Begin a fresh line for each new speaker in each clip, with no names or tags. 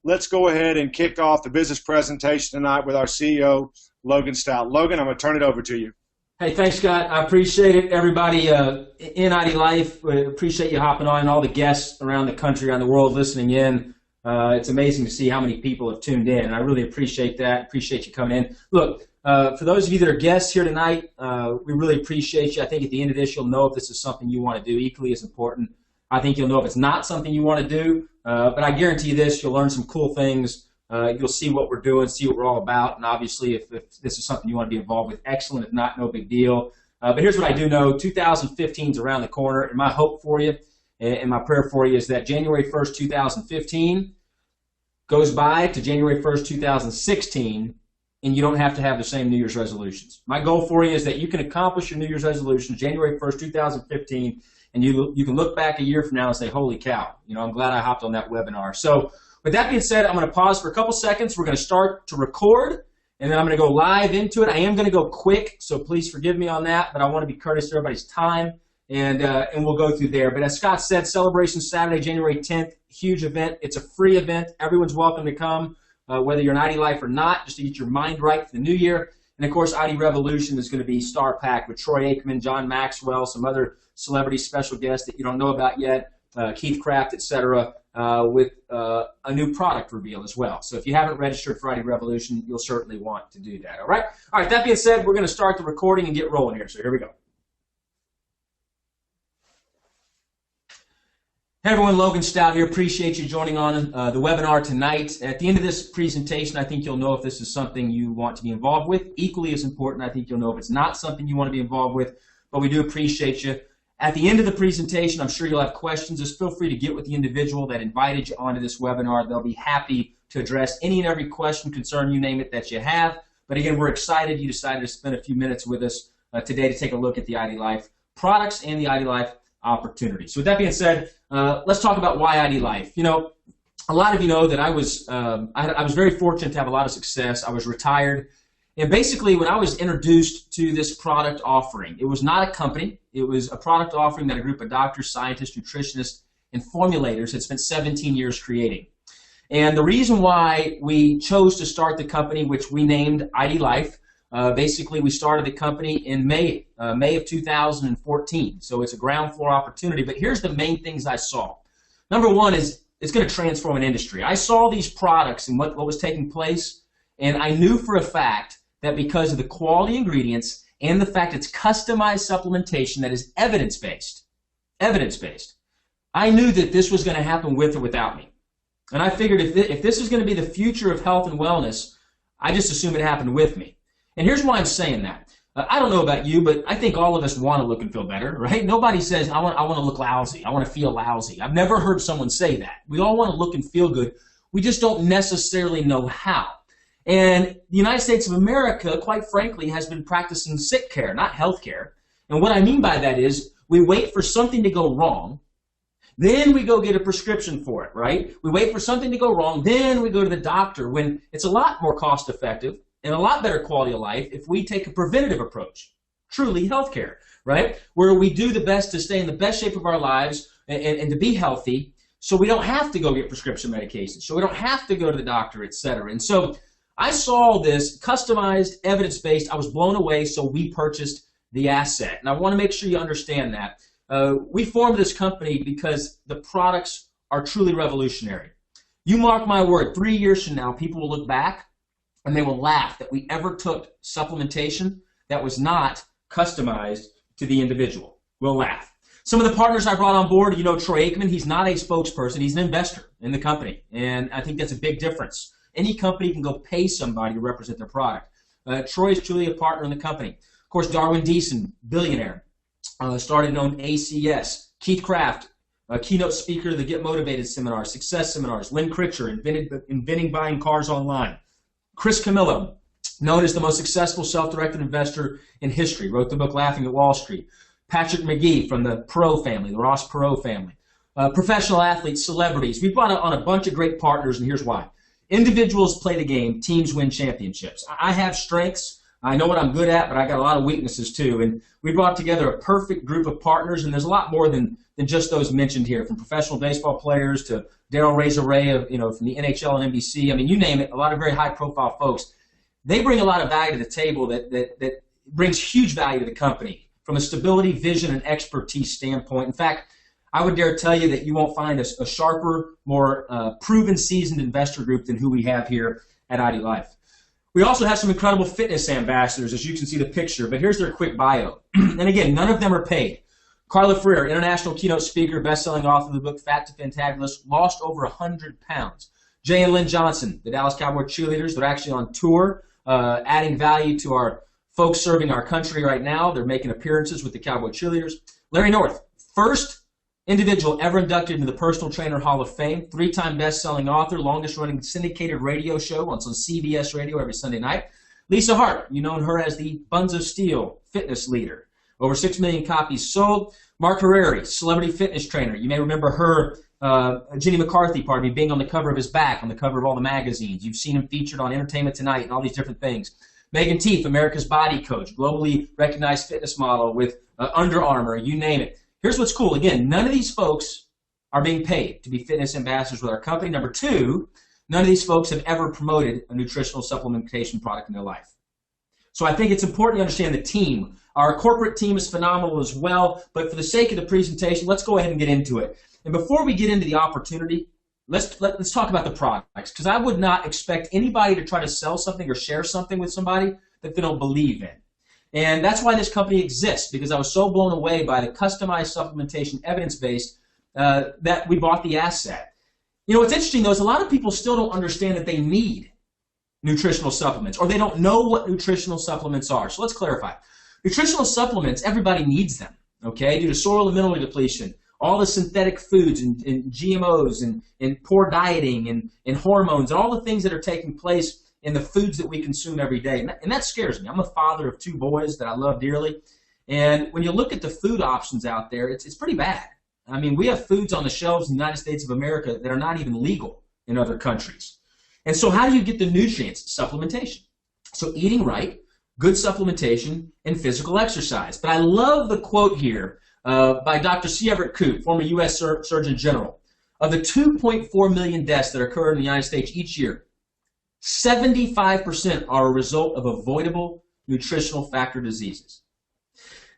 let's go ahead and kick off the business presentation tonight with our CEO, Logan Stout. Logan, I'm going to turn it over to you.
Hey, thanks, Scott. I appreciate it. Everybody in ID Life, appreciate you hopping on, and all the guests around the country, around the world listening in. It's amazing to see how many people have tuned in, and I really appreciate that. Appreciate you coming in. Look, for those of you that are guests here tonight, we really appreciate you. I think at the end of this, you'll know if this is something you want to do. Equally as important, I think you'll know if it's not something you want to do. But I guarantee you this, you'll learn some cool things. You'll see what we're doing, see what we're all about, and obviously if this is something you want to be involved with, excellent. If not, no big deal. But here's what I do know. 2015 is around the corner, and my hope for you and my prayer for you is that January 1st, 2015 goes by to January 1st, 2016, and you don't have to have the same New Year's resolutions. My goal for you is that you can accomplish your New Year's resolutions January 1st, 2015, and you can look back a year from now and say, holy cow, I'm glad I hopped on that webinar. So with that being said, I'm going to pause for a couple seconds. We're going to start to record, and then I'm going to go live into it. I am going to go quick, so please forgive me on that, but I want to be courteous to everybody's time, and we'll go through there. But as Scott said, Celebration Saturday, January 10th, huge event. It's a free event. Everyone's welcome to come, whether you're an ID Life or not, just to get your mind right for the new year. And, of course, ID Revolution is going to be star-packed with Troy Aikman, John Maxwell, some other celebrity special guests that you don't know about yet, Keith Kraft, etc., with a new product reveal as well. So if you haven't registered for ID Revolution, you'll certainly want to do that, all right? All right, that being said, we're going to start the recording and get rolling here. So here we go. Hey everyone, Logan Stout here. Appreciate you joining on the webinar tonight. At the end of this presentation, I think you'll know if this is something you want to be involved with. Equally as important, I think you'll know if it's not something you want to be involved with, but we do appreciate you. At the end of the presentation, I'm sure you'll have questions. Just feel free to get with the individual that invited you onto this webinar. They'll be happy to address any and every question, concern, you name it, that you have. But again, we're excited you decided to spend a few minutes with us today to take a look at the ID Life products and the ID Life opportunity. So with that being said, let's talk about why ID Life. A lot of you know that I was very fortunate to have a lot of success. I was retired. And basically, when I was introduced to this product offering, it was not a company. It was a product offering that a group of doctors, scientists, nutritionists, and formulators had spent 17 years creating. And the reason why we chose to start the company, which we named ID Life, basically we started the company in May of 2014. So it's a ground floor opportunity. But here's the main things I saw. Number one is it's going to transform an industry. I saw these products and what was taking place, and I knew for a fact that because of the quality ingredients and the fact it's customized supplementation that is evidence-based, I knew that this was going to happen with or without me. And I figured if this is going to be the future of health and wellness, I just assume it happened with me. And here's why I'm saying that. I don't know about you, but I think all of us want to look and feel better, right? Nobody says, I want to look lousy. I want to feel lousy. I've never heard someone say that. We all want to look and feel good. We just don't necessarily know how. And the United States of America, quite frankly, has been practicing sick care, not health care. And what I mean by that is we wait for something to go wrong, then we go get a prescription for it, right? We wait for something to go wrong, then we go to the doctor, when it's a lot more cost effective and a lot better quality of life if we take a preventative approach, truly healthcare, right? Where we do the best to stay in the best shape of our lives and to be healthy, so we don't have to go get prescription medications, so we don't have to go to the doctor, et cetera. And so I saw this customized, evidence-based. I was blown away, so we purchased the asset. And I want to make sure you understand that. We formed this company because the products are truly revolutionary. You mark my word, 3 years from now, people will look back and they will laugh that we ever took supplementation that was not customized to the individual. We'll laugh. Some of the partners I brought on board, Troy Aikman, he's not a spokesperson. He's an investor in the company. And I think that's a big difference. Any company can go pay somebody to represent their product. Troy is truly a partner in the company. Of course, Darwin Deason, billionaire, started and owned ACS. Keith Kraft, a keynote speaker of the Get Motivated seminars, success seminars. Lynn Critcher, inventing buying cars online. Chris Camillo, known as the most successful self-directed investor in history, wrote the book Laughing at Wall Street. Patrick McGee from the Perot family, the Ross Perot family. Professional athletes, celebrities. We brought on a bunch of great partners, and here's why. Individuals play the game, teams win championships. I have strengths, I know what I'm good at, but I got a lot of weaknesses too. And we brought together a perfect group of partners, and there's a lot more than just those mentioned here, from professional baseball players to Darryl Razor Ray of, from the NHL and NBC. I mean, you name it, a lot of very high-profile folks. They bring a lot of value to the table that brings huge value to the company from a stability, vision, and expertise standpoint. In fact, I would dare tell you that you won't find a sharper, more proven, seasoned investor group than who we have here at ID Life. We also have some incredible fitness ambassadors, as you can see the picture, but here's their quick bio. And again, none of them are paid. Carla Freer, international keynote speaker, best-selling author of the book Fat to Fantabulous, lost over 100 pounds. Jay and Lynn Johnson, the Dallas Cowboy cheerleaders, they're actually on tour, adding value to our folks serving our country right now. They're making appearances with the Cowboy cheerleaders. Larry North, first individual ever inducted into the Personal Trainer Hall of Fame, 3-time best-selling author, longest-running syndicated radio show on CBS Radio every Sunday night. Lisa Hart, you know her as the Buns of Steel fitness leader. Over 6 million copies sold. Mark Herreri, celebrity fitness trainer. You may remember her, Jenny McCarthy, being on the cover of his back, on the cover of all the magazines. You've seen him featured on Entertainment Tonight and all these different things. Megan Teef, America's Body Coach, globally recognized fitness model with Under Armour, you name it. Here's what's cool. Again, none of these folks are being paid to be fitness ambassadors with our company. Number two, none of these folks have ever promoted a nutritional supplementation product in their life. So I think it's important to understand the team. Our corporate team is phenomenal as well, but for the sake of the presentation, let's go ahead and get into it. And before we get into the opportunity, let's talk about the products, because I would not expect anybody to try to sell something or share something with somebody that they don't believe in. And that's why this company exists, because I was so blown away by the customized supplementation evidence-based that we bought the asset. You know, what's interesting, though, is a lot of people still don't understand that they need nutritional supplements, or they don't know what nutritional supplements are. So let's clarify. Nutritional supplements, everybody needs them, okay, due to soil and mineral depletion, all the synthetic foods and GMOs and poor dieting and hormones and all the things that are taking place in the foods that we consume every day. And that scares me. I'm a father of 2 boys that I love dearly. And when you look at the food options out there, it's pretty bad. I mean, we have foods on the shelves in the United States of America that are not even legal in other countries. And so how do you get the nutrients? Supplementation. So eating right, good supplementation, and physical exercise. But I love the quote here by Dr. C. Everett Koop, former U.S. Surgeon General. Of the 2.4 million deaths that occur in the United States each year, 75% are a result of avoidable nutritional factor diseases.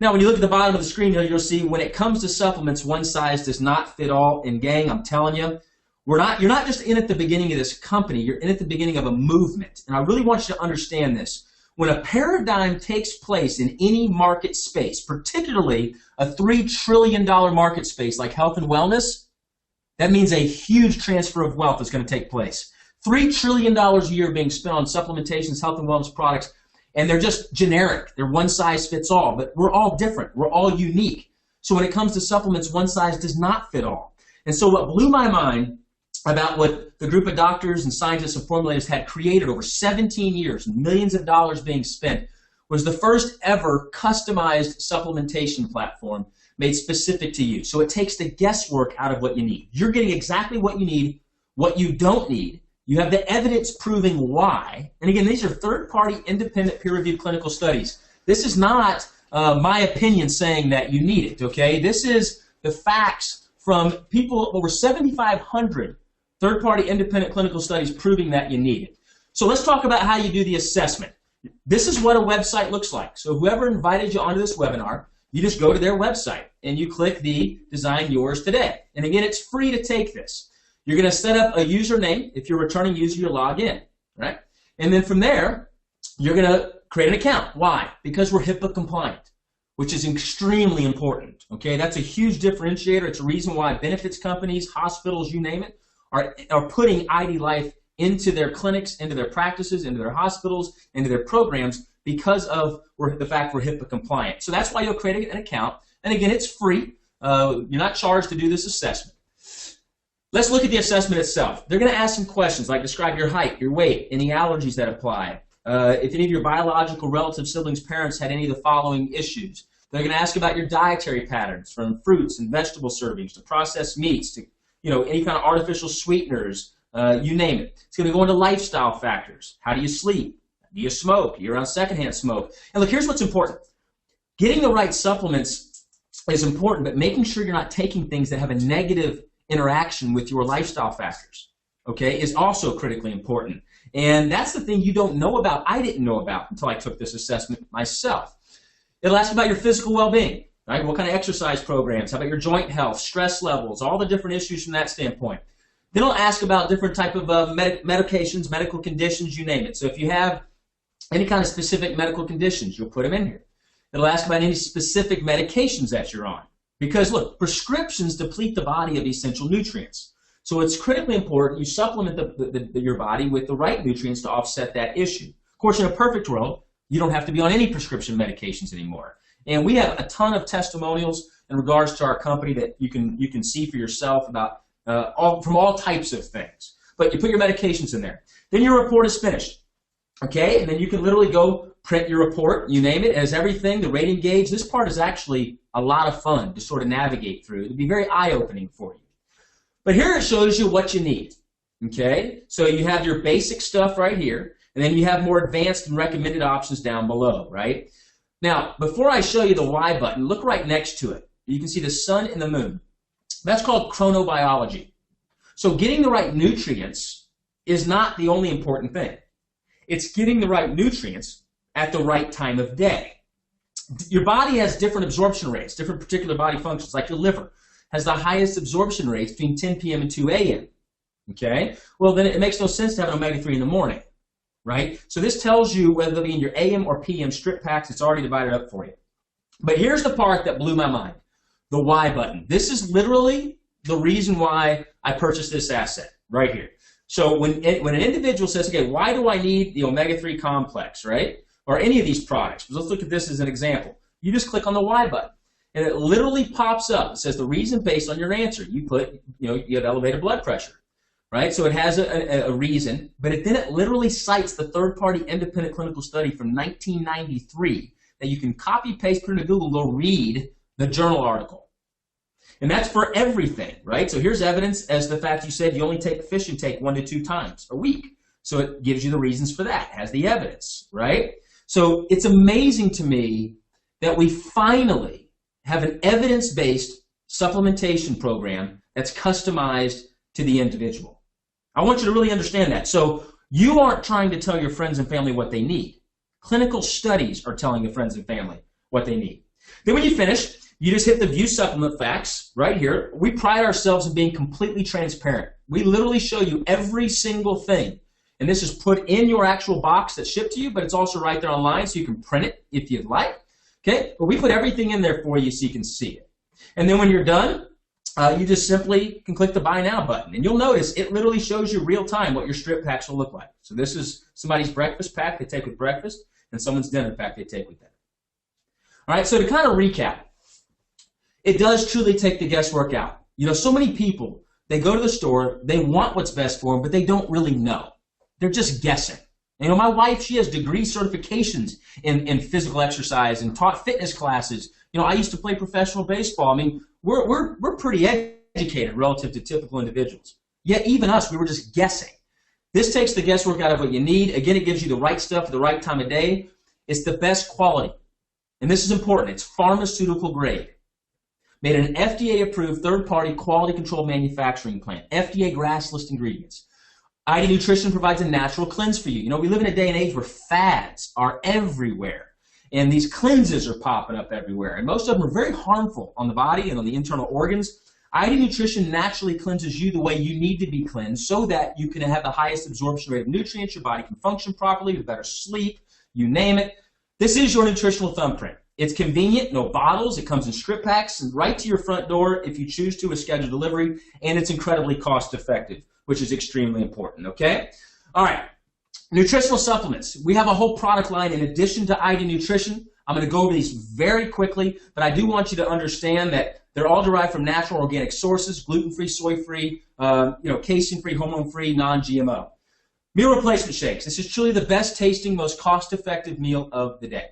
Now, when you look at the bottom of the screen here, you'll see when it comes to supplements, one size does not fit all. And gang, I'm telling you, you're not just in at the beginning of this company, you're in at the beginning of a movement. And I really want you to understand this. When a paradigm takes place in any market space, particularly a $3 trillion market space like health and wellness, that means a huge transfer of wealth is going to take place. $3 trillion a year being spent on supplementations, health and wellness products, and they're just generic. They're one size fits all, but we're all different. We're all unique. So when it comes to supplements, one size does not fit all. And so what blew my mind about what the group of doctors and scientists and formulators had created over 17 years, millions of dollars being spent, was the first ever customized supplementation platform made specific to you. So it takes the guesswork out of what you need. You're getting exactly what you need, what you don't need. You have the evidence proving why. And again, these are third-party, independent, peer-reviewed clinical studies. This is not my opinion saying that you need it, okay? This is the facts from people, over 7,500 third-party, independent clinical studies proving that you need it. So let's talk about how you do the assessment. This is what a website looks like. So whoever invited you onto this webinar, you just go to their website and you click the Design Yours Today. And again, it's free to take this. You're going to set up a username. If you're a returning user, you log in, right? And then from there, you're going to create an account. Why? Because we're HIPAA compliant, which is extremely important, okay? That's a huge differentiator. It's a reason why benefits companies, hospitals, you name it, are putting ID Life into their clinics, into their practices, into their hospitals, into their programs because of the fact we're HIPAA compliant. So that's why you'll create an account. And again, it's free. You're not charged to do this assessment. Let's look at the assessment itself. They're going to ask some questions like describe your height, your weight, any allergies that apply. If any of your biological relatives, siblings, parents had any of the following issues. They're going to ask about your dietary patterns, from fruits and vegetable servings to processed meats to any kind of artificial sweeteners, you name it. It's going to go into lifestyle factors. How do you sleep? Do you smoke? You're around secondhand smoke. And look, here's what's important. Getting the right supplements is important, but making sure you're not taking things that have a negative interaction with your lifestyle factors, okay, is also critically important. And that's the thing you don't know about. I didn't know about until I took this assessment myself. It'll ask about your physical well-being, right? What kind of exercise programs? How about your joint health, stress levels, all the different issues from that standpoint. Then it'll ask about different type of medications, medical conditions, you name it. So if you have any kind of specific medical conditions, you'll put them in here. It'll ask about any specific medications that you're on. Because look, prescriptions deplete the body of essential nutrients. So it's critically important you supplement your body with the right nutrients to offset that issue. Of course, in a perfect world, you don't have to be on any prescription medications anymore. And we have a ton of testimonials in regards to our company that you can see for yourself about from all types of things. But you put your medications in there. Then your report is finished. Okay, and then you can literally go print your report, you name it, it has everything, the rating gauge. This part is actually a lot of fun to sort of navigate through. It'll be very eye-opening for you. But here it shows you what you need, okay? So you have your basic stuff right here, and then you have more advanced and recommended options down below, right? Now, before I show you the Y button, look right next to it. You can see the sun and the moon. That's called chronobiology. So getting the right nutrients is not the only important thing. It's getting the right nutrients at the right time of day. Your body has different absorption rates, different particular body functions, like your liver has the highest absorption rates between 10 p.m. and 2 a.m. Okay? Well, then it makes no sense to have an omega-3 in the morning, right? So this tells you whether they'll be in your AM or PM strip packs. It's already divided up for you. But here's the part that blew my mind, the Y button. This is literally the reason why I purchased this asset right here. So when an individual says, okay, why do I need the omega-3 complex, right? Or any of these products? Let's look at this as an example. You just click on the Y button. And it literally pops up. It says the reason based on your answer. You put, you have elevated blood pressure, right? So it has a reason, but then it literally cites the third-party independent clinical study from 1993 that you can copy, paste, put into Google, go read the journal article. And that's for everything, right? So here's evidence as the fact you said you only take fish intake 1 to 2 times a week. So it gives you the reasons for that, has the evidence, right? So it's amazing to me that we finally have an evidence-based supplementation program that's customized to the individual. I want you to really understand that. So you aren't trying to tell your friends and family what they need. Clinical studies are telling your friends and family what they need. Then when you finish, you just hit the View Supplement Facts right here. We pride ourselves in being completely transparent. We literally show you every single thing. And this is put in your actual box that's shipped to you, but it's also right there online so you can print it if you'd like. Okay, but we put everything in there for you so you can see it. And then when you're done, you just simply can click the Buy Now button. And you'll notice it literally shows you real time what your strip packs will look like. So this is somebody's breakfast pack they take with breakfast and someone's dinner pack they take with dinner. All right, so to kind of recap, it does truly take the guesswork out. So many people, they go to the store, they want what's best for them, but they don't really know. They're just guessing. My wife, she has degree certifications in physical exercise and taught fitness classes. I used to play professional baseball. I mean, we're pretty educated relative to typical individuals. Yet even us, we were just guessing. This takes the guesswork out of what you need. Again, it gives you the right stuff at the right time of day. It's the best quality. And this is important. It's pharmaceutical grade. Made in an FDA-approved third-party quality control manufacturing plant. FDA GRAS-list ingredients. ID Nutrition provides a natural cleanse for you. We live in a day and age where fads are everywhere. And these cleanses are popping up everywhere. And most of them are very harmful on the body and on the internal organs. ID Nutrition naturally cleanses you the way you need to be cleansed so that you can have the highest absorption rate of nutrients, your body can function properly, with better sleep, you name it. This is your nutritional thumbprint. It's convenient, no bottles, it comes in strip packs and right to your front door if you choose to with scheduled delivery, and it's incredibly cost effective, which is extremely important, okay? All right, nutritional supplements. We have a whole product line in addition to ID Nutrition. I'm going to go over these very quickly, but I do want you to understand that they're all derived from natural organic sources, gluten-free, soy-free, casein-free, hormone-free, non-GMO. Meal replacement shakes. This is truly the best tasting, most cost-effective meal of the day.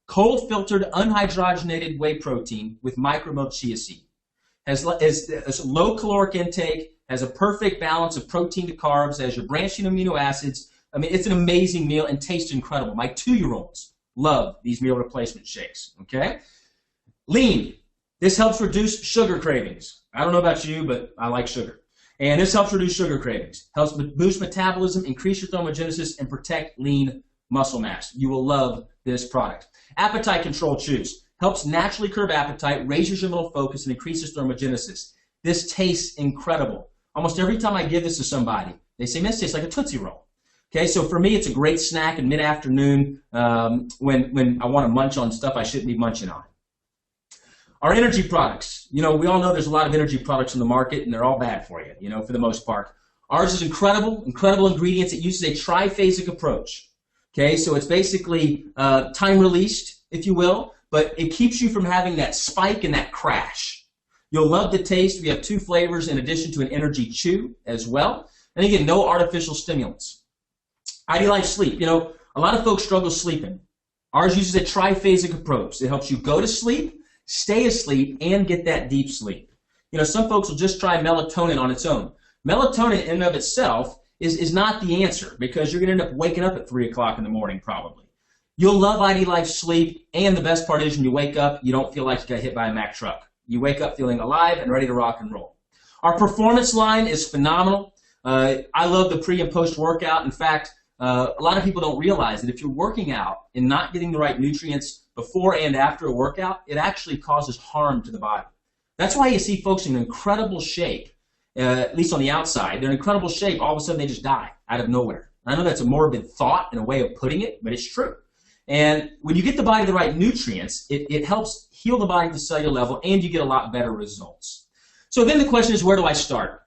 Cold filtered, unhydrogenated whey protein with micromilk chia seed. Has low caloric intake, has a perfect balance of protein to carbs, has your branching amino acids, I mean, it's an amazing meal and tastes incredible. My 2-year-olds love these meal replacement shakes, okay? Lean. This helps reduce sugar cravings. I don't know about you, but I like sugar. And this helps reduce sugar cravings, helps boost metabolism, increase your thermogenesis, and protect lean muscle mass. You will love this product. Appetite Control Chews helps naturally curb appetite, raises your mental focus, and increases thermogenesis. This tastes incredible. Almost every time I give this to somebody, they say, "Man, this tastes like a Tootsie Roll." Okay, so for me, it's a great snack in mid-afternoon when I want to munch on stuff I shouldn't be munching on. Our energy products. You know, we all know there's a lot of energy products in the market, and they're all bad for you, you know, for the most part. Ours is incredible ingredients. It uses a triphasic approach. Okay, so it's basically time-released, if you will, but it keeps you from having that spike and that crash. You'll love the taste. We have 2 flavors in addition to an energy chew as well. And again, no artificial stimulants. ID Life Sleep. You know, a lot of folks struggle sleeping. Ours uses a triphasic approach. It helps you go to sleep, stay asleep, and get that deep sleep. You know, some folks will just try melatonin on its own. Melatonin in and of itself is not the answer because you're going to end up waking up at 3 o'clock in the morning probably. You'll love ID Life Sleep, and the best part is when you wake up, you don't feel like you got hit by a Mack truck. You wake up feeling alive and ready to rock and roll. Our performance line is phenomenal. I love the pre and post workout. In fact, a lot of people don't realize that if you're working out and not getting the right nutrients before and after a workout, it actually causes harm to the body. That's why you see folks in incredible shape, at least on the outside. They're in incredible shape. All of a sudden, they just die out of nowhere. I know that's a morbid thought and a way of putting it, but it's true. And when you get the body the right nutrients, it helps heal the body at the cellular level, and you get a lot better results. So then the question is, where do I start?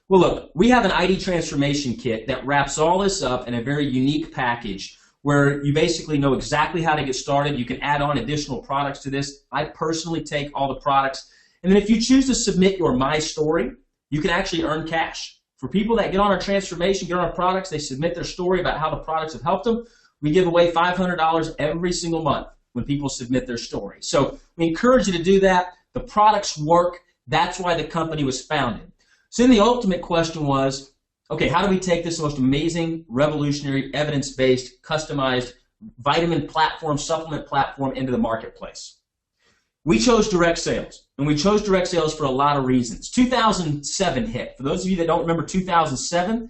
Well, look, we have an ID transformation kit that wraps all this up in a very unique package where you basically know exactly how to get started. You can add on additional products to this. I personally take all the products. And then if you choose to submit your My Story, you can actually earn cash. For people that get on our transformation, get on our products, they submit their story about how the products have helped them. We give away $500 every single month when people submit their story. So we encourage you to do that. The products work. That's why the company was founded. So then the ultimate question was, okay, how do we take this most amazing, revolutionary, evidence-based, customized vitamin platform, supplement platform into the marketplace? We chose direct sales, and we chose direct sales for a lot of reasons. 2007 hit. For those of you that don't remember 2007,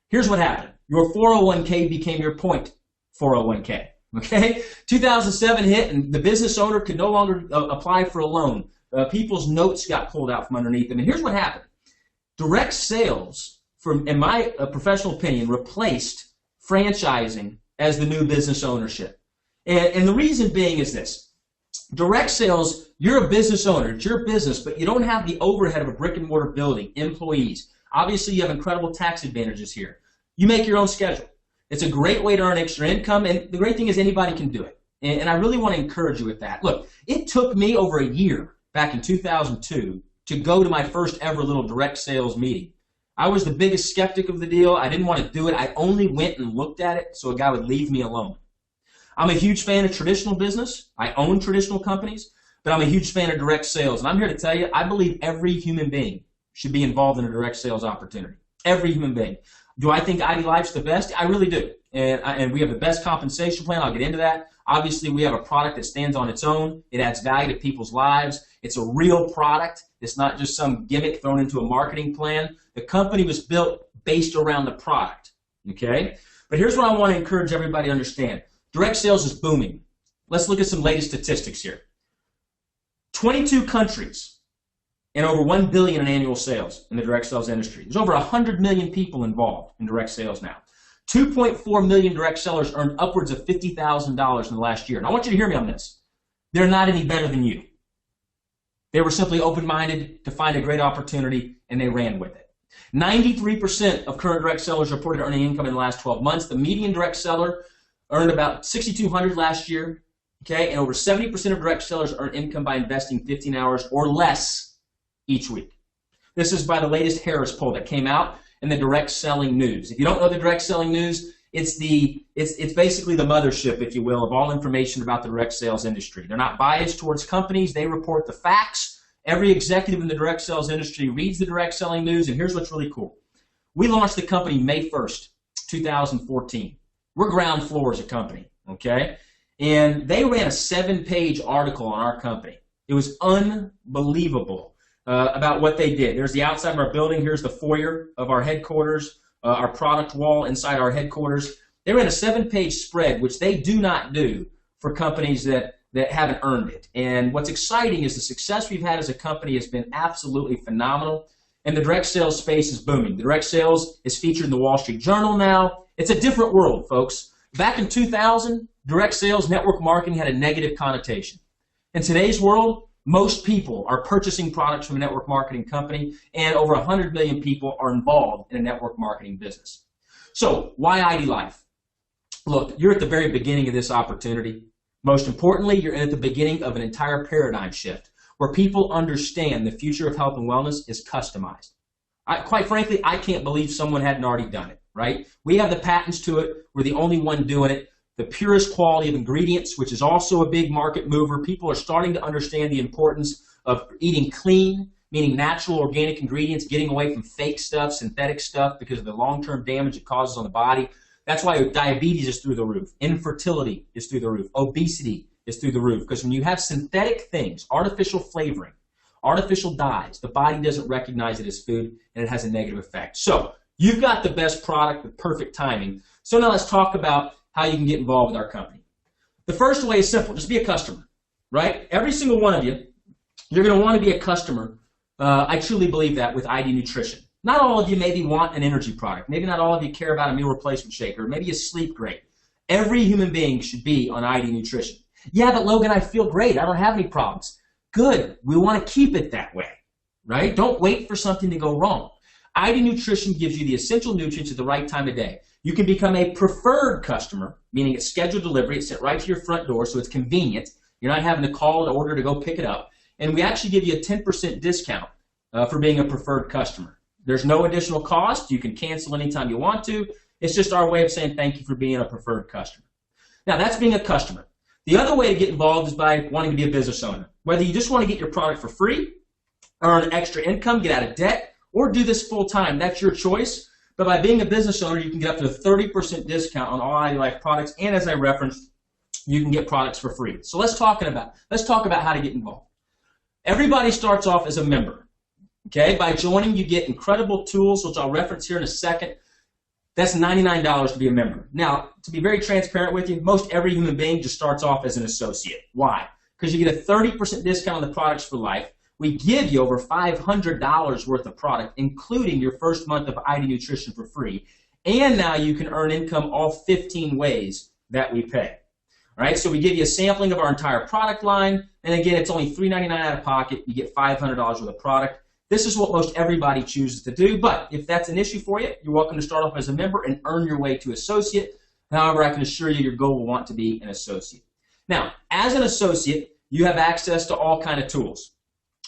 here's what happened. Your 401k became your point 401k. Okay? 2007 hit, and the business owner could no longer apply for a loan. People's notes got pulled out from underneath them. And here's what happened. Direct sales, in my professional opinion, replaced franchising as the new business ownership. And the reason being is this. Direct sales, you're a business owner. It's your business, but you don't have the overhead of a brick and mortar building, employees. Obviously, you have incredible tax advantages here. You make your own schedule. It's a great way to earn extra income, and the great thing is anybody can do it. And I really want to encourage you with that. Look, it took me over a year back in 2002 to go to my first ever little direct sales meeting. I was the biggest skeptic of the deal. I didn't want to do it. I only went and looked at it so a guy would leave me alone. I'm a huge fan of traditional business. I own traditional companies, but I'm a huge fan of direct sales. And I'm here to tell you, I believe every human being should be involved in a direct sales opportunity. Every human being. Do I think ID Life's the best? I really do. And we have the best compensation plan. I'll get into that. Obviously, we have a product that stands on its own. It adds value to people's lives. It's a real product. It's not just some gimmick thrown into a marketing plan. The company was built based around the product. Okay? But here's what I want to encourage everybody to understand. Direct sales is booming. Let's look at some latest statistics here. 22 countries and over $1 billion in annual sales in the direct sales industry. There's over 100 million people involved in direct sales now. 2.4 million direct sellers earned upwards of $50,000 in the last year. And I want you to hear me on this. They're not any better than you. They were simply open-minded to find a great opportunity, and they ran with it. 93% of current direct sellers reported earning income in the last 12 months. The median direct seller earned about $6,200 last year, okay? And over 70% of direct sellers earn income by investing 15 hours or less each week. This is by the latest Harris poll that came out in the direct selling news. If you don't know the direct selling news, it's basically the mothership, if you will, of all information about the direct sales industry. They're not biased towards companies. They report the facts. Every executive in the direct sales industry reads the direct selling news, and here's what's really cool. We launched the company May 1st, 2014. We're ground floor as a company, okay? And they ran a 7-page article on our company. It was unbelievable about what they did. There's the outside of our building. Here's the foyer of our headquarters, our product wall inside our headquarters. They ran a 7-page spread, which they do not do for companies that haven't earned it. And what's exciting is the success we've had as a company has been absolutely phenomenal. And the direct sales space is booming. The direct sales is featured in the Wall Street Journal now. It's a different world, folks. Back in 2000, direct sales network marketing had a negative connotation. In today's world, most people are purchasing products from a network marketing company, and over 100 million people are involved in a network marketing business. So why ID Life? Look, you're at the very beginning of this opportunity. Most importantly, you're at the beginning of an entire paradigm shift where people understand the future of health and wellness is customized. Quite frankly, I can't believe someone hadn't already done it, right? We have the patents to it. We're the only one doing it. The purest quality of ingredients, which is also a big market mover. People are starting to understand the importance of eating clean, meaning natural organic ingredients, getting away from fake stuff, synthetic stuff, because of the long-term damage it causes on the body. That's why diabetes is through the roof. Infertility is through the roof. Obesity is through the roof. Because when you have synthetic things, artificial flavoring, artificial dyes, the body doesn't recognize it as food, and it has a negative effect. So you've got the best product with perfect timing. So now let's talk about how you can get involved with our company. The first way is simple. Just be a customer, right? Every single one of you, you're going to want to be a customer. I truly believe that with ID Nutrition. Not all of you maybe want an energy product. Maybe not all of you care about a meal replacement shaker. Maybe you sleep great. Every human being should be on ID Nutrition. Yeah, but Logan, I feel great. I don't have any problems. Good. We want to keep it that way, right? Don't wait for something to go wrong. ID Nutrition gives you the essential nutrients at the right time of day. You can become a preferred customer, meaning it's scheduled delivery. It's sent right to your front door, so it's convenient. You're not having to call an order to go pick it up. And we actually give you a 10% discount for being a preferred customer. There's no additional cost. You can cancel anytime you want to. It's just our way of saying thank you for being a preferred customer. Now, that's being a customer. The other way to get involved is by wanting to be a business owner. Whether you just want to get your product for free, earn extra income, get out of debt, or do this full time, that's your choice. But by being a business owner, you can get up to a 30% discount on all ID Life products. And as I referenced, you can get products for free. So let's talk about how to get involved. Everybody starts off as a member. Okay, by joining, you get incredible tools, which I'll reference here in a second. That's $99 to be a member. Now, to be very transparent with you, most every human being just starts off as an associate. Why? Because you get a 30% discount on the products for life. We give you over $500 worth of product, including your first month of ID Nutrition for free. And now you can earn income all 15 ways that we pay. All right, so we give you a sampling of our entire product line. And again, it's only $3.99 out of pocket. You get $500 worth of product. This is what most everybody chooses to do, but if that's an issue for you, you're welcome to start off as a member and earn your way to associate. However, I can assure you your goal will want to be an associate. Now, as an associate, you have access to all kinds of tools.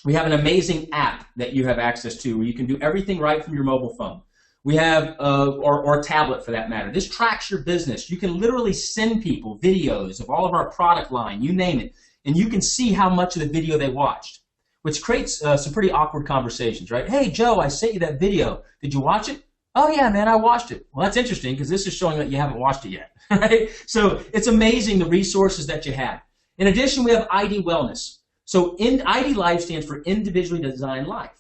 We have an amazing app that you have access to where you can do everything right from your mobile phone. We have, or tablet for that matter. This tracks your business. You can literally send people videos of all of our product line, you name it, and you can see how much of the video they watched, which creates some pretty awkward conversations, right? Hey, Joe, I sent you that video. Did you watch it? Oh, yeah, man, I watched it. Well, that's interesting because this is showing that you haven't watched it yet, right? So it's amazing the resources that you have. In addition, we have ID Wellness. So ID Life stands for Individually Designed Life.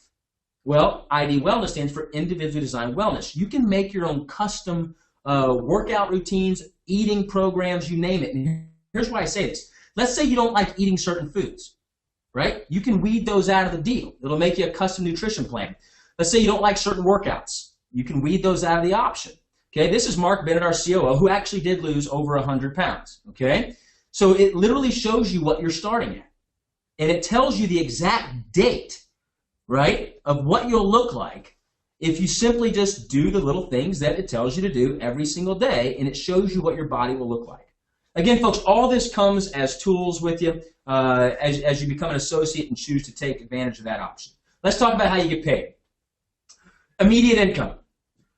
Well, ID Wellness stands for Individually Designed Wellness. You can make your own custom workout routines, eating programs, you name it. And here's why I say this. Let's say you don't like eating certain foods. Right? You can weed those out of the deal. It'll make you a custom nutrition plan. Let's say you don't like certain workouts. You can weed those out of the option. Okay, this is Mark Bennett, our COO, who actually did lose over 100 pounds. Okay, so it literally shows you what you're starting at. And it tells you the exact date, right, of what you'll look like if you simply just do the little things that it tells you to do every single day, and it shows you what your body will look like. Again, folks, all this comes as tools with you as you become an associate and choose to take advantage of that option. Let's talk about how you get paid. Immediate income.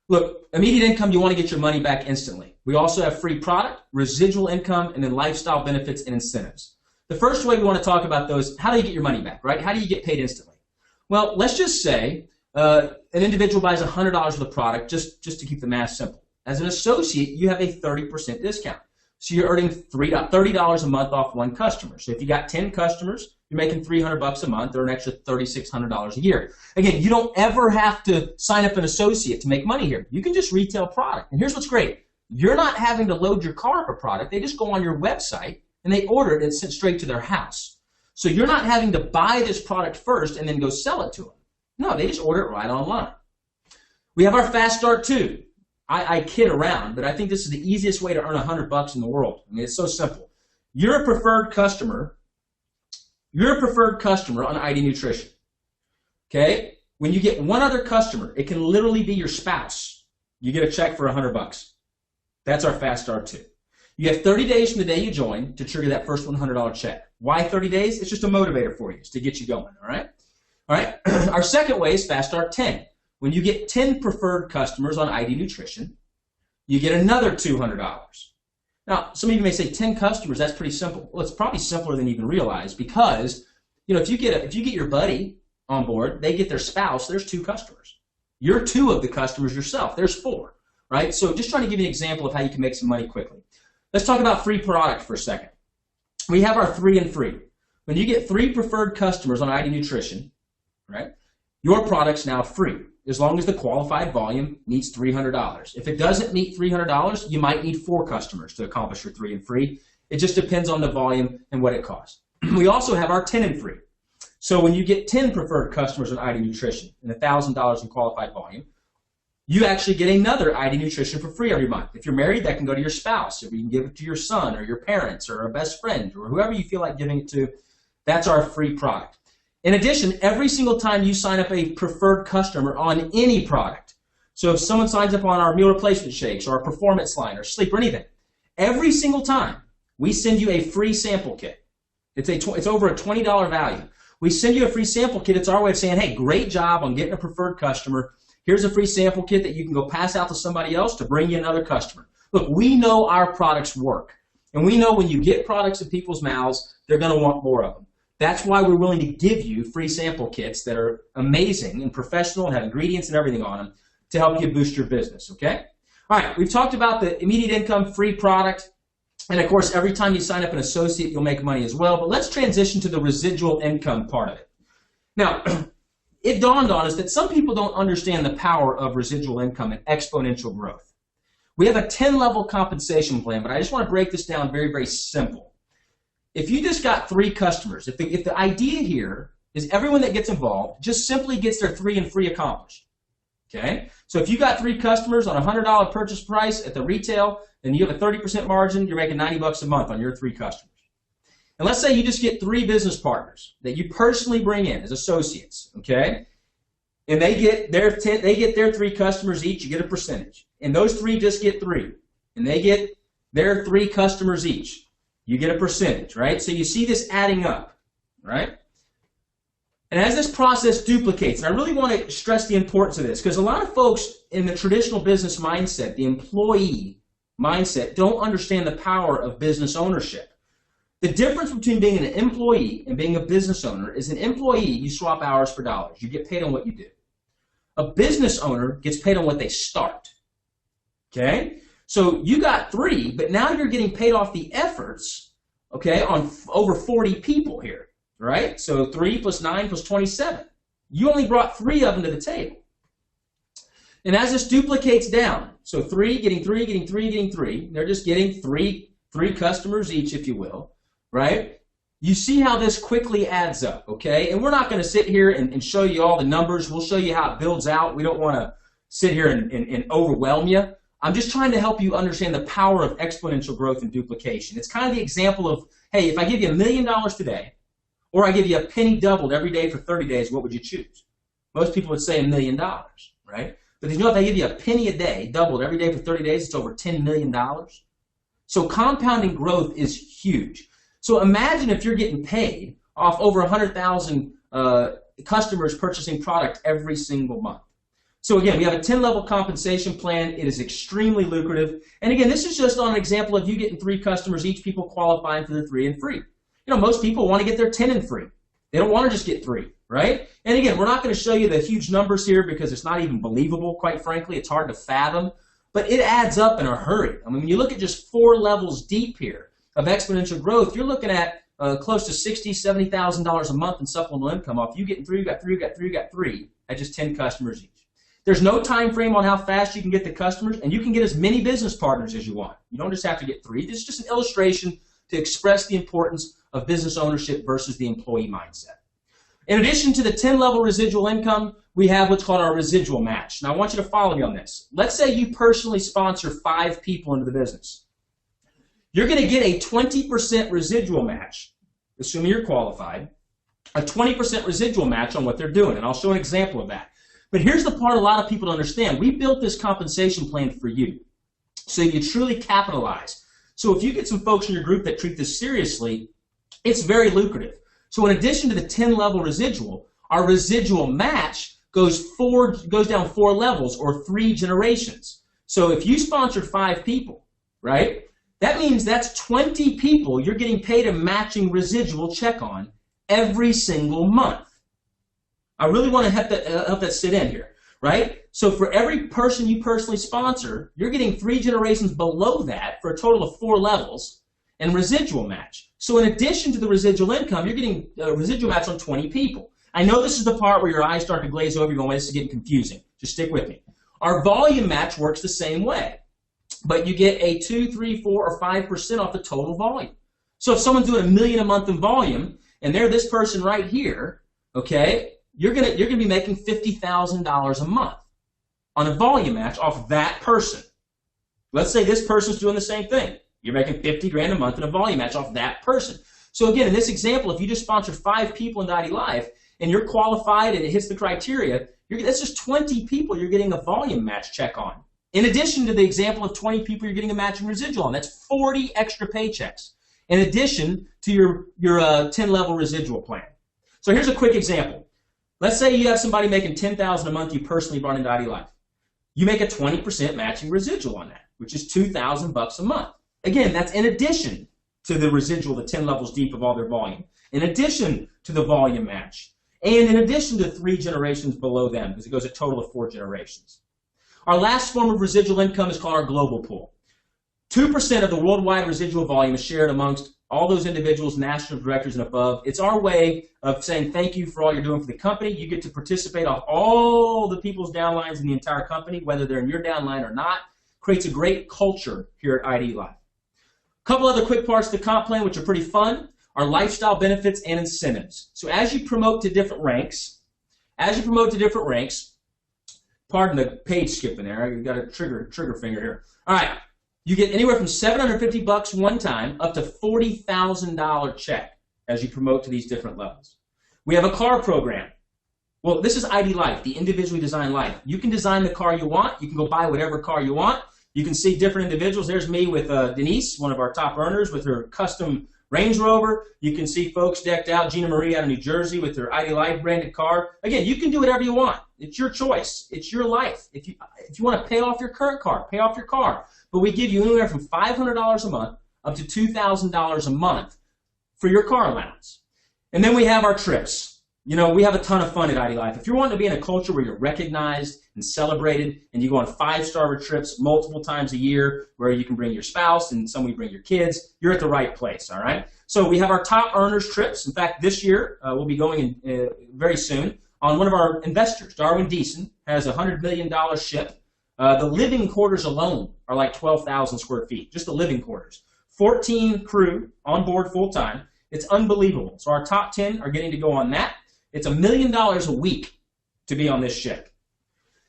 Look, immediate income, you want to get your money back instantly. We also have free product, residual income, and then lifestyle benefits and incentives. The first way we want to talk about those, how do you get your money back, right? How do you get paid instantly? Well, let's just say an individual buys $100 of the product, just to keep the math simple. As an associate, you have a 30% discount. So you're earning $30 a month off one customer. So if you got 10 customers, you're making $300 a month or an extra $3,600 a year. Again, you don't ever have to sign up an associate to make money here. You can just retail product. And here's what's great. You're not having to load your car up a product. They just go on your website and they order it and it's sent straight to their house. So you're not having to buy this product first and then go sell it to them. No, they just order it right online. We have our Fast Start too. I kid around, but I think this is the easiest way to earn $100 in the world. I mean, it's so simple. You're a preferred customer. You're a preferred customer on ID Nutrition. Okay? When you get one other customer, it can literally be your spouse. You get a check for $100. That's our Fast Start 2. You have 30 days from the day you join to trigger that first $100 check. Why 30 days? It's just a motivator for you. It's to get you going, all right? All right. Our second way is Fast Start 10. When you get 10 preferred customers on ID Nutrition, you get another $200. Now, some of you may say 10 customers, that's pretty simple. Well, it's probably simpler than you even realize because, if you get your buddy on board, they get their spouse, there's 2 customers. You're 2 of the customers yourself. There's 4, right? So just trying to give you an example of how you can make some money quickly. Let's talk about free product for a second. We have our 3 and free. When you get 3 preferred customers on ID Nutrition, right, your product's now free, as long as the qualified volume meets $300. If it doesn't meet $300, you might need 4 customers to accomplish your 3 and free. It just depends on the volume and what it costs. We also have our 10 and free. So when you get 10 preferred customers on ID Nutrition and $1,000 in qualified volume, you actually get another ID Nutrition for free every month. If you're married, that can go to your spouse, or you can give it to your son or your parents or a best friend or whoever you feel like giving it to. That's our free product. In addition, every single time you sign up a preferred customer on any product, so if someone signs up on our meal replacement shakes or our performance line or sleep or anything, every single time we send you a free sample kit. It's over a $20 value. We send you a free sample kit. It's our way of saying, hey, great job on getting a preferred customer. Here's a free sample kit that you can go pass out to somebody else to bring you another customer. Look, we know our products work. And we know when you get products in people's mouths, they're going to want more of them. That's why we're willing to give you free sample kits that are amazing and professional and have ingredients and everything on them to help you boost your business, okay? All right, we've talked about the immediate income free product. And, of course, every time you sign up an associate, you'll make money as well. But let's transition to the residual income part of it. Now, it dawned on us that some people don't understand the power of residual income and exponential growth. We have a 10-level compensation plan, but I just want to break this down very, very simple. If you just got 3 customers, if the idea here is everyone that gets involved just simply gets their 3 and free accomplished, okay? So if you got 3 customers on a $100 purchase price at the retail and you have a 30% margin, you're making $90 a month on your 3 customers. And let's say you just get 3 business partners that you personally bring in as associates, okay? And they get their 3 customers each, you get a percentage. And those 3 just get 3. And they get their 3 customers each. You get a percentage, right? So you see this adding up, right? And as this process duplicates, and I really want to stress the importance of this, because a lot of folks in the traditional business mindset, the employee mindset, don't understand the power of business ownership. The difference between being an employee and being a business owner is an employee, you swap hours for dollars. You get paid on what you do. A business owner gets paid on what they start, okay? So you got 3, but now you're getting paid off the efforts, okay, on over 40 people here, right? So 3 plus 9 plus 27. You only brought 3 of them to the table. And as this duplicates down, so 3, getting 3, getting 3, getting 3, they're just getting 3 customers each, if you will, right? You see how this quickly adds up, okay? And we're not going to sit here and show you all the numbers. We'll show you how it builds out. We don't want to sit here and overwhelm you. I'm just trying to help you understand the power of exponential growth and duplication. It's kind of the example of, hey, if I give you $1 million today, or I give you a penny doubled every day for 30 days, what would you choose? Most people would say $1 million, right? But did you know if I give you a penny a day, doubled every day for 30 days, it's over $10 million? So compounding growth is huge. So imagine if you're getting paid off over 100,000 customers purchasing product every single month. So again, we have a 10-level compensation plan. It is extremely lucrative. And again, this is just on an example of you getting 3 customers, each people qualifying for their 3 and free. Most people want to get their 10 and free. They don't want to just get 3, right? And again, we're not going to show you the huge numbers here because it's not even believable, quite frankly. It's hard to fathom. but it adds up in a hurry. I mean, when you look at just 4 levels deep here of exponential growth, you're looking at close to $60,000, $70,000 a month in supplemental income off you getting 3, you got 3, you got 3, you got 3 at just 10 customers each. There's no time frame on how fast you can get the customers, and you can get as many business partners as you want. You don't just have to get 3. This is just an illustration to express the importance of business ownership versus the employee mindset. In addition to the 10-level residual income, we have what's called our residual match. Now, I want you to follow me on this. Let's say you personally sponsor 5 people into the business. You're going to get a 20% residual match, assuming you're qualified, a 20% residual match on what they're doing, and I'll show an example of that. But here's the part a lot of people don't understand. We built this compensation plan for you, so you truly capitalize. So if you get some folks in your group that treat this seriously, it's very lucrative. So in addition to the 10-level residual, our residual match goes down 4 levels or 3 generations. So if you sponsored 5 people, right, that means that's 20 people you're getting paid a matching residual check on every single month. I really want to help that sit in here, right? So for every person you personally sponsor, you're getting 3 generations below that for a total of 4 levels and residual match. So in addition to the residual income, you're getting a residual match on 20 people. I know this is the part where your eyes start to glaze over. You're going, this is getting confusing. Just stick with me. Our volume match works the same way, but you get a 2, 3, 4, or 5% off the total volume. So if someone's doing $1 million a month in volume, and they're this person right here, okay, you're gonna be making $50,000 a month on a volume match off that person. Let's say this person's doing the same thing. You're making $50,000 a month in a volume match off that person. So again, in this example, if you just sponsor 5 people in ID Life and you're qualified and it hits the criteria, that's just 20 people you're getting a volume match check on. In addition to the example of 20 people you're getting a matching residual on, that's 40 extra paychecks. In addition to your 10-level residual plan. So here's a quick example. Let's say you have somebody making $10,000 a month you personally brought into ID Life. You make a 20% matching residual on that, which is $2,000 a month. Again, that's in addition to the residual, the 10 levels deep of all their volume, in addition to the volume match, and in addition to 3 generations below them, because it goes a total of 4 generations. Our last form of residual income is called our global pool. 2% of the worldwide residual volume is shared amongst all those individuals, national directors and above. It's our way of saying thank you for all you're doing for the company. You get to participate off all the people's downlines in the entire company, whether they're in your downline or not. Creates a great culture here at ID Life. A couple other quick parts of the comp plan, which are pretty fun, are lifestyle benefits and incentives. So as you promote to different ranks, pardon the page skipping there. You've got a trigger finger here. All right. You get anywhere from $750 one time up to $40,000 check as you promote to these different levels. We have a car program. Well, this is ID Life, the individually designed life. You can design the car you want. You can go buy whatever car you want. You can see different individuals. There's me with Denise, one of our top earners, with her custom Range Rover. You can see folks decked out, Gina Marie out of New Jersey with her ID Life branded car. Again, you can do whatever you want. It's your choice. It's your life. If you want to pay off your current car, pay off your car. But we give you anywhere from $500 a month up to $2,000 a month for your car allowance. And then we have our trips. You know, we have a ton of fun at ID Life. If you're wanting to be in a culture where you're recognized and celebrated and you go on 5-star trips multiple times a year where you can bring your spouse and some you bring your kids, you're at the right place, all right? So we have our top earners trips. In fact, this year we'll be going in, very soon on one of our investors, Darwin Deason, has a $100 million ship. The living quarters alone are like 12,000 square feet, just the living quarters. 14 crew on board full time. It's unbelievable. So our top 10 are getting to go on that. It's $1 million a week to be on this ship.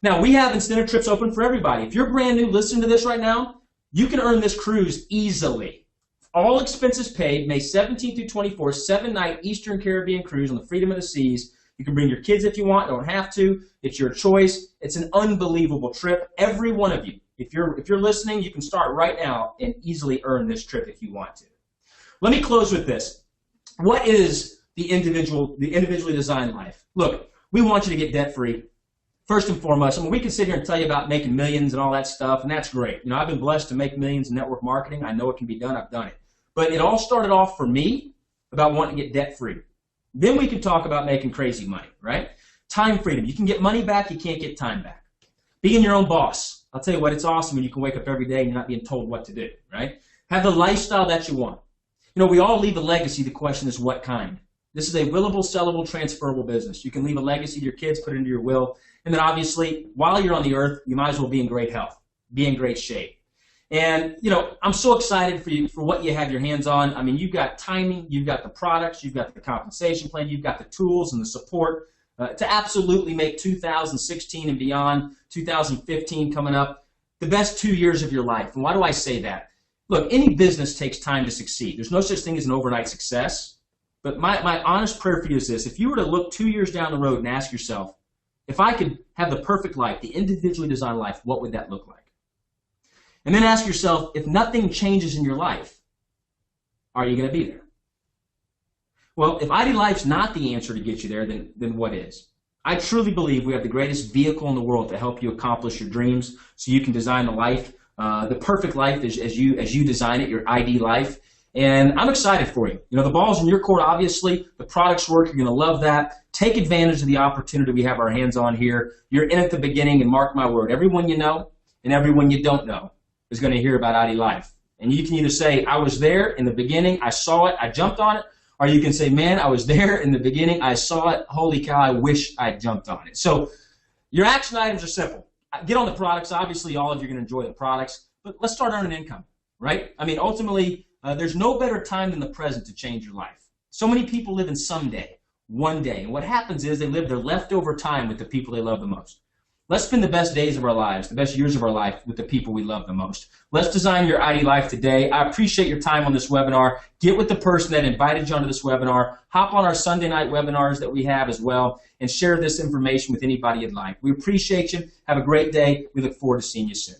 Now, we have incentive trips open for everybody. If you're brand new listening to this right now, you can earn this cruise easily. All expenses paid, May 17th through 24th, 7-night Eastern Caribbean cruise on the Freedom of the Seas. You can bring your kids if you want, don't have to. It's your choice. It's an unbelievable trip. Every one of you, if you're listening, you can start right now and easily earn this trip if you want to. Let me close with this. What is the individually designed life? Look, we want you to get debt-free. First and foremost, I mean, we can sit here and tell you about making millions and all that stuff, and that's great. You know, I've been blessed to make millions in network marketing. I know it can be done. I've done it. But it all started off for me about wanting to get debt-free. Then we can talk about making crazy money, right? Time freedom. You can get money back. You can't get time back. Being your own boss. I'll tell you what, it's awesome when you can wake up every day and you're not being told what to do, right? Have the lifestyle that you want. You know, we all leave a legacy. The question is what kind? This is a willable, sellable, transferable business. You can leave a legacy to your kids, put it into your will, and then obviously, while you're on the earth, you might as well be in great health, be in great shape. And, you know, I'm so excited for you, for what you have your hands on. I mean, you've got timing, you've got the products, you've got the compensation plan, you've got the tools and the support to absolutely make 2016 and beyond, 2015 coming up, the best 2 years of your life. And why do I say that? Look, any business takes time to succeed. There's no such thing as an overnight success. But my honest prayer for you is this. If you were to look 2 years down the road and ask yourself, if I could have the perfect life, the individually designed life, what would that look like? And then ask yourself, if nothing changes in your life, are you going to be there? Well, if ID Life's not the answer to get you there, then what is? I truly believe we have the greatest vehicle in the world to help you accomplish your dreams so you can design the life, the perfect life as you design it, your ID Life. And I'm excited for you. You know, the ball's in your court, obviously. The products work. You're going to love that. Take advantage of the opportunity we have our hands on here. You're in at the beginning, and mark my word, everyone you know and everyone you don't know is going to hear about ID Life. And you can either say, I was there in the beginning, I saw it, I jumped on it, or you can say, man, I was there in the beginning, I saw it, holy cow, I wish I jumped on it. So your action items are simple. Get on the products. Obviously, all of you are going to enjoy the products, but let's start earning income, right? I mean, ultimately, there's no better time than the present to change your life. So many people live in someday, one day, and what happens is they live their leftover time with the people they love the most. Let's spend the best days of our lives, the best years of our life with the people we love the most. Let's design your ID Life today. I appreciate your time on this webinar. Get with the person that invited you onto this webinar. Hop on our Sunday night webinars that we have as well and share this information with anybody you'd like. We appreciate you. Have a great day. We look forward to seeing you soon.